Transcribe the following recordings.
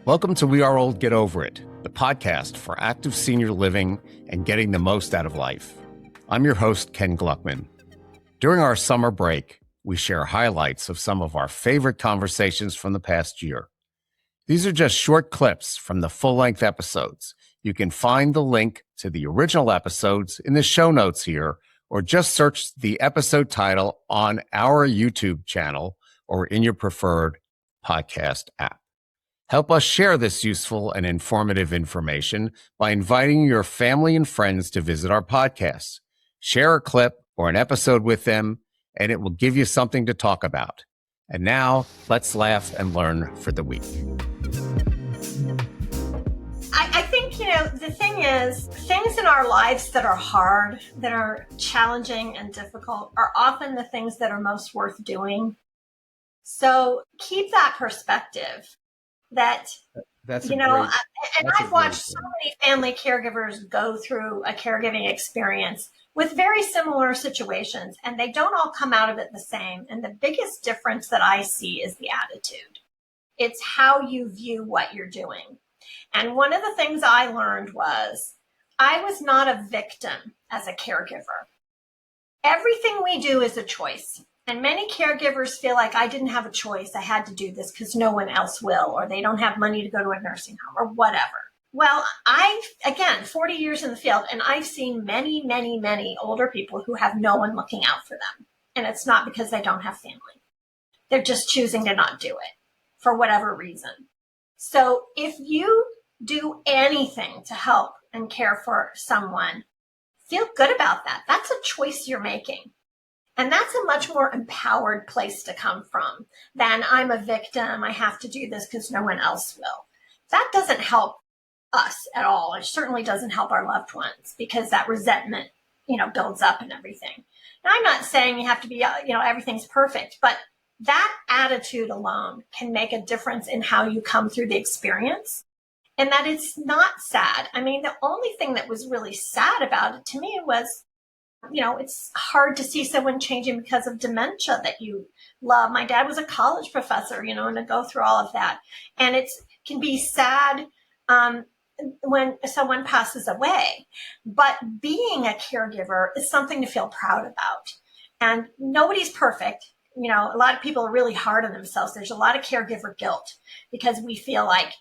Welcome to We Are Old, Get Over It, the podcast for active senior living and getting the most out of life. I'm your host, Ken Gluckman. During our summer break, we share highlights of some of our favorite conversations from the past year. These are just short clips from the full-length episodes. You can find the link to the original episodes in the show notes here, or just search the episode title on our YouTube channel or in your preferred podcast app. Help us share this useful and informative information by inviting your family and friends to visit our podcast. Share a clip or an episode with them, and it will give you something to talk about. And now, let's laugh and learn for the week. I think, the thing is, things in our lives that are hard, that are challenging and difficult, are often the things that are most worth doing. So keep that perspective. I've watched so many family caregivers go through a caregiving experience with very similar situations, and they don't all come out of it the same. And the biggest difference that I see is the attitude. It's how you view what you're doing. And one of the things I learned was I was not a victim as a caregiver. Everything we do is a choice. And many caregivers feel like I didn't have a choice. I had to do this because no one else will, or they don't have money to go to a nursing home or whatever. Well, 40 years in the field, and I've seen many, many, many older people who have no one looking out for them. And it's not because they don't have family. They're just choosing to not do it for whatever reason. So if you do anything to help and care for someone, feel good about that. That's a choice you're making. And that's a much more empowered place to come from than I'm a victim. I have to do this because no one else will. That doesn't help us at all. It certainly doesn't help our loved ones because that resentment, builds up and everything. Now, I'm not saying you have to be, everything's perfect, but that attitude alone can make a difference in how you come through the experience, and that it's not sad. I mean, the only thing that was really sad about it to me was, it's hard to see someone changing because of dementia that you love. My dad was a college professor, and to go through all of that. And it can be sad when someone passes away. But being a caregiver is something to feel proud about. And nobody's perfect. A lot of people are really hard on themselves. There's a lot of caregiver guilt because we feel like,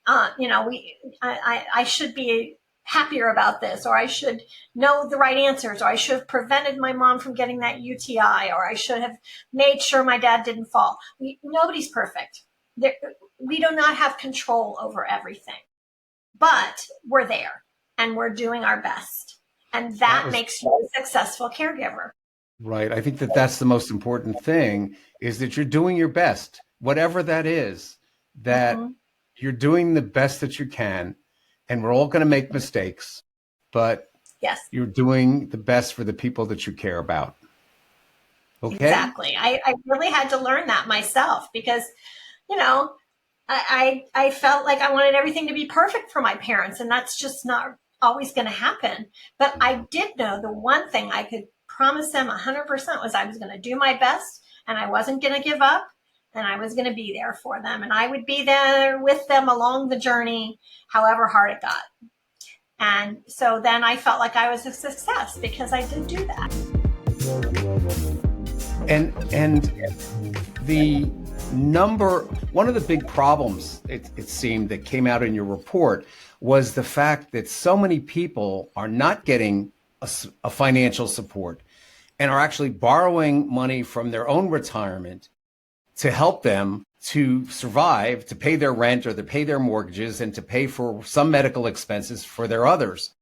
I should be happier about this, or I should know the right answers, or I should have prevented my mom from getting that UTI, or I should have made sure my dad didn't fall. Nobody's perfect. We do not have control over everything, but we're there and we're doing our best. And that makes you a successful caregiver. Right. I think that's the most important thing, is that you're doing your best, whatever that is, that you're doing the best that you can. And we're all going to make mistakes, but yes, you're doing the best for the people that you care about. Okay. Exactly. I really had to learn that myself because, I felt like I wanted everything to be perfect for my parents, and that's just not always going to happen. But I did know the one thing I could promise them 100% was I was going to do my best, and I wasn't going to give up. And I was going to be there for them, and I would be there with them along the journey, however hard it got. And so then I felt like I was a success because I did do that. And one of the big problems, it seemed, that came out in your report was the fact that so many people are not getting a financial support and are actually borrowing money from their own retirement to help them to survive, to pay their rent or to pay their mortgages and to pay for some medical expenses for their others.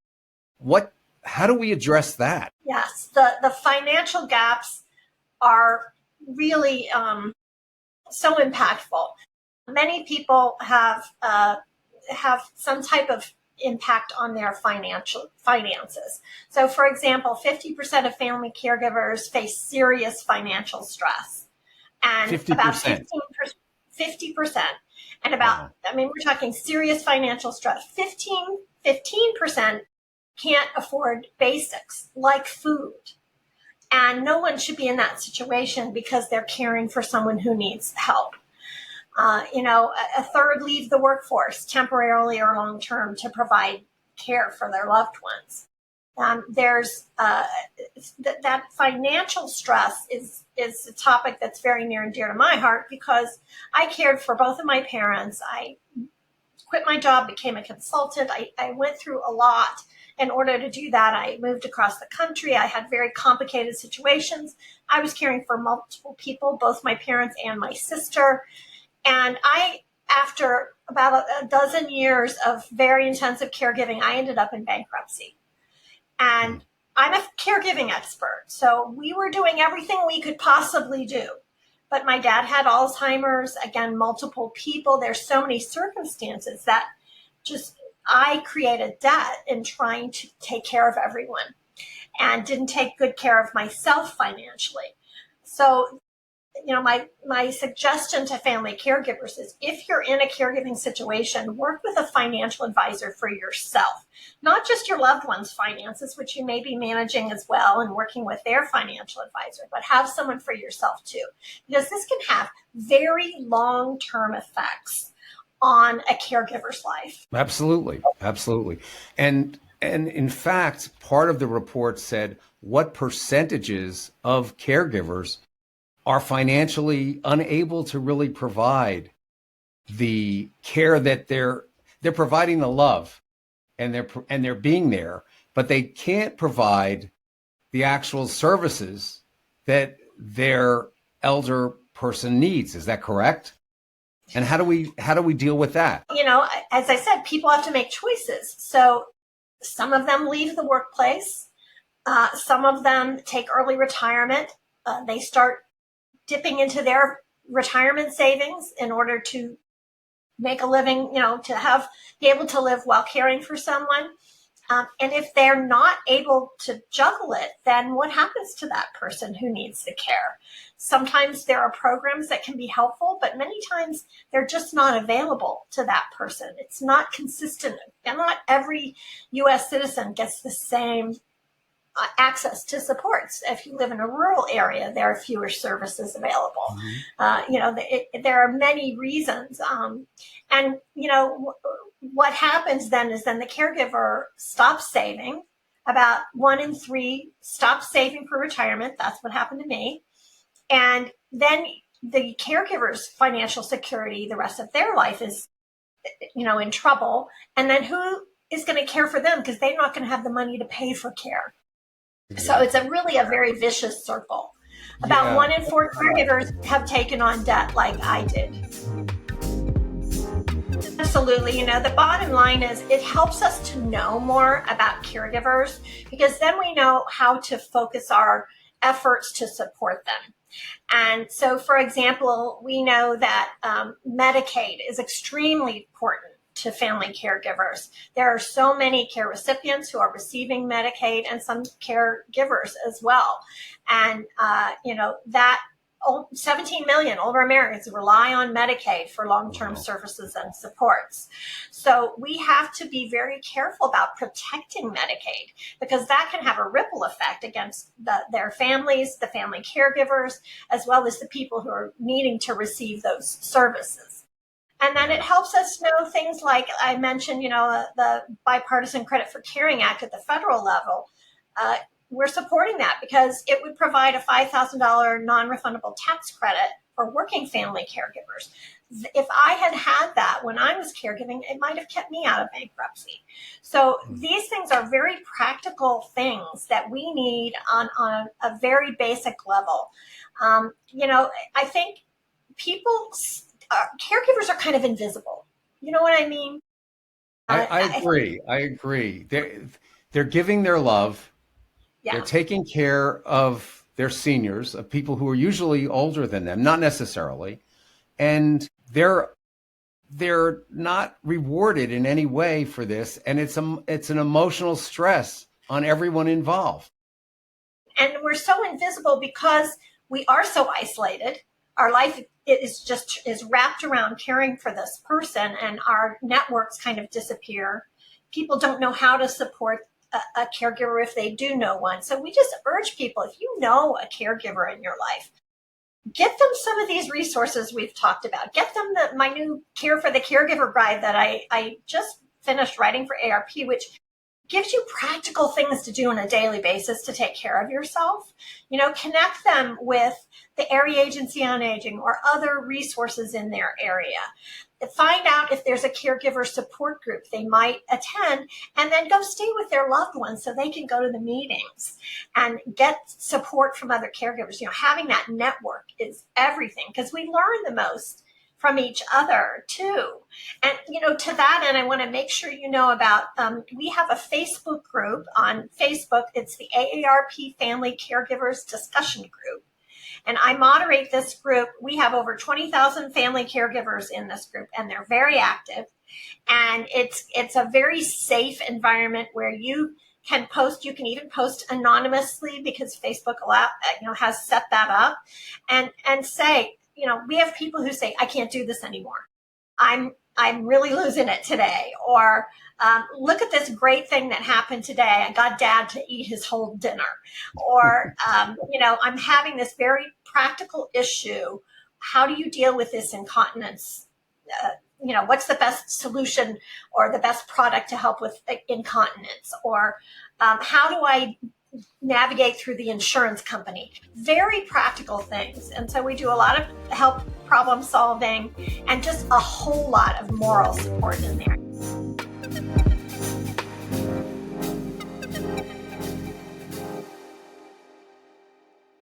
How do we address that? Yes, the financial gaps are really so impactful. Many people have some type of impact on their finances. So, for example, 50% of family caregivers face serious financial stress. And 50%. About 50%. And about, we're talking serious financial stress. 15% can't afford basics like food. And no one should be in that situation because they're caring for someone who needs help. A third leave the workforce temporarily or long term to provide care for their loved ones. There's that financial stress is a topic that's very near and dear to my heart because I cared for both of my parents. I quit my job, became a consultant. I went through a lot. In order to do that, I moved across the country. I had very complicated situations. I was caring for multiple people, both my parents and my sister. And after about a dozen years of very intensive caregiving, I ended up in bankruptcy. And I'm a caregiving expert. So we were doing everything we could possibly do. But my dad had Alzheimer's, again, multiple people. There's so many circumstances that I created debt in trying to take care of everyone and didn't take good care of myself financially. So, my suggestion to family caregivers is if you're in a caregiving situation, work with a financial advisor for yourself, not just your loved one's finances, which you may be managing as well and working with their financial advisor, but have someone for yourself too, because this can have very long-term effects on a caregiver's life. Absolutely. Absolutely. And in fact, part of the report said what percentages of caregivers are financially unable to really provide the care that they're providing the love and they're being there, but they can't provide the actual services that their elder person needs. Is that correct? And how do we deal with that? As I said, people have to make choices. So some of them leave the workplace. Some of them take early retirement. They start dipping into their retirement savings in order to make a living, to be able to live while caring for someone. And if they're not able to juggle it, then what happens to that person who needs the care? Sometimes there are programs that can be helpful, but many times they're just not available to that person. It's not consistent. And not every U.S. citizen gets the same access to supports. If you live in a rural area, there are fewer services available. There are many reasons. What happens then is the caregiver stops saving. About 1 in 3 stop saving for retirement. That's what happened to me. And then the caregiver's financial security the rest of their life is, in trouble. And then who is going to care for them because they're not going to have the money to pay for care. So it's really a very vicious circle. About 1 in 4 caregivers have taken on debt like I did. Absolutely. The bottom line is it helps us to know more about caregivers because then we know how to focus our efforts to support them. And so, for example, we know that Medicaid is extremely important to family caregivers. There are so many care recipients who are receiving Medicaid and some caregivers as well. And, that 17 million older Americans rely on Medicaid for long-term services and supports. So we have to be very careful about protecting Medicaid because that can have a ripple effect against their families, the family caregivers, as well as the people who are needing to receive those services. And then it helps us know things like I mentioned, the Bipartisan Credit for Caring Act at the federal level. We're supporting that because it would provide a $5,000 non-refundable tax credit for working family caregivers. If I had had that when I was caregiving, it might have kept me out of bankruptcy. So these things are very practical things that we need on a very basic level. I think caregivers are kind of invisible. You know what I mean? I agree. They're giving their love. Yeah. They're taking care of their seniors, of people who are usually older than them, not necessarily. And they're not rewarded in any way for this. And it's an emotional stress on everyone involved. And we're so invisible because we are so isolated. Our life is wrapped around caring for this person, and our networks kind of disappear. People don't know how to support a caregiver if they do know one. So we just urge people, if you know a caregiver in your life, get them some of these resources we've talked about. Get them my new Care for the Caregiver guide that I just finished writing for AARP, which gives you practical things to do on a daily basis to take care of yourself. Connect them with the Area Agency on Aging or other resources in their area. Find out if there's a caregiver support group they might attend, and then go stay with their loved ones so they can go to the meetings and get support from other caregivers. Having that network is everything, because we learn the most from each other too. And, to that end, I want to make sure you know about, we have a Facebook group on Facebook. It's the AARP Family Caregivers Discussion Group. And I moderate this group. We have over 20,000 family caregivers in this group, and they're very active. And it's a very safe environment where you can post. You can even post anonymously, because Facebook has set that up, and say, we have people who say, I can't do this anymore. I'm really losing it today. Or look at this great thing that happened today. I got Dad to eat his whole dinner. Or, I'm having this very practical issue. How do you deal with this incontinence? What's the best solution or the best product to help with incontinence? Or how do I navigate through the insurance company? Very practical things. And so we do a lot of help problem solving and just a whole lot of moral support in there.